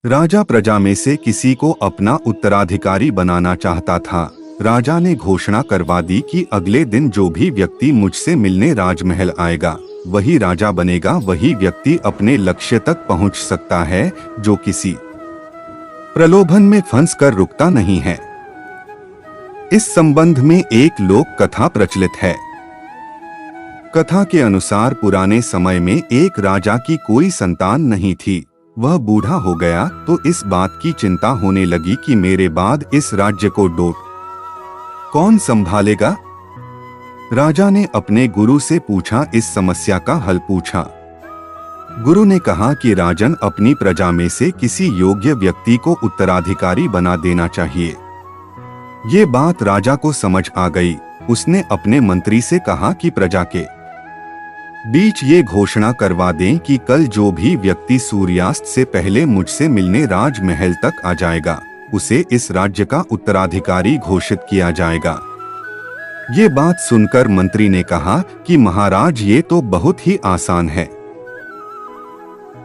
राजा प्रजा में से किसी को अपना उत्तराधिकारी बनाना चाहता था। राजा ने घोषणा करवा दी कि अगले दिन जो भी व्यक्ति मुझसे मिलने राजमहल आएगा वही राजा बनेगा। वही व्यक्ति अपने लक्ष्य तक पहुंच सकता है जो किसी प्रलोभन में फंसकर रुकता नहीं है। इस संबंध में एक लोक कथा प्रचलित है। कथा के अनुसार पुराने समय में एक राजा की कोई संतान नहीं थी। वह बूढ़ा हो गया तो इस बात की चिंता होने लगी कि मेरे बाद इस राज्य को कौन संभालेगा। राजा ने अपने गुरु से पूछा, इस समस्या का हल पूछा। गुरु ने कहा कि राजन, अपनी प्रजा में से किसी योग्य व्यक्ति को उत्तराधिकारी बना देना चाहिए। ये बात राजा को समझ आ गई। उसने अपने मंत्री से कहा कि प्रजा के बीच ये घोषणा करवा दें कि कल जो भी व्यक्ति सूर्यास्त से पहले मुझसे मिलने राजमहल तक आ जाएगा उसे इस राज्य का उत्तराधिकारी घोषित किया जाएगा। ये बात सुनकर मंत्री ने कहा कि महाराज, ये तो बहुत ही आसान है।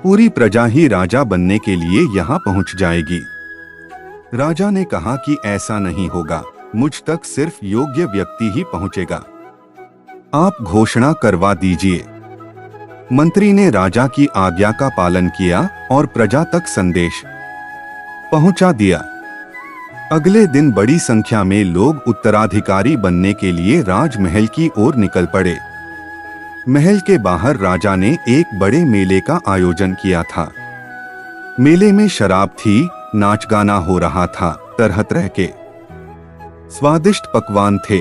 पूरी प्रजा ही राजा बनने के लिए यहाँ पहुँच जाएगी। राजा ने कहा कि ऐसा नहीं होगा, मुझ तक सिर्फ योग्य व्यक्ति ही पहुँचेगा। आप घोषणा करवा दीजिए। मंत्री ने राजा की आज्ञा का पालन किया और प्रजा तक संदेश पहुंचा दिया। अगले दिन बड़ी संख्या में लोग उत्तराधिकारी बनने के लिए राजमहल की ओर निकल पड़े। महल के बाहर राजा ने एक बड़े मेले का आयोजन किया था। मेले में शराब थी, नाच गाना हो रहा था, तरह तरह के स्वादिष्ट पकवान थे।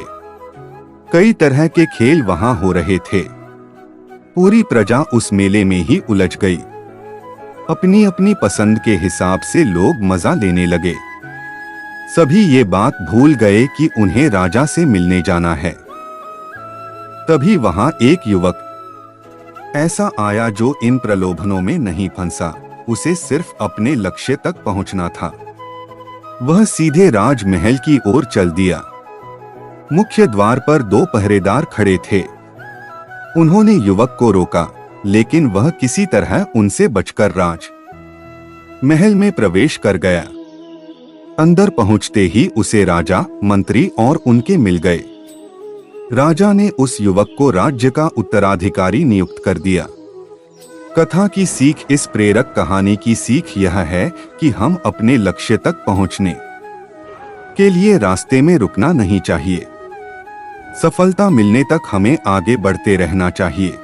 कई तरह के खेल वहां हो रहे थे। पूरी प्रजा उस मेले में ही उलझ गई। अपनी अपनी पसंद के हिसाब से लोग मजा लेने लगे। सभी ये बात भूल गए कि उन्हें राजा से मिलने जाना है। तभी वहां एक युवक ऐसा आया जो इन प्रलोभनों में नहीं फंसा। उसे सिर्फ अपने लक्ष्य तक पहुंचना था। वह सीधे राजमहल की ओर चल दिया। मुख्य द्वार पर 2 पहरेदार खड़े थे। उन्होंने युवक को रोका, लेकिन वह किसी तरह उनसे बचकर महल में प्रवेश कर गया। अंदर पहुंचते ही उसे राजा, मंत्री और उनके मिल गए। राजा ने उस युवक को राज्य का उत्तराधिकारी नियुक्त कर दिया। कथा की सीख, इस प्रेरक कहानी की सीख यह है कि हम अपने लक्ष्य तक पहुंचने के लिए रास्ते में रुकना नहीं चाहिए। सफलता मिलने तक हमें आगे बढ़ते रहना चाहिए।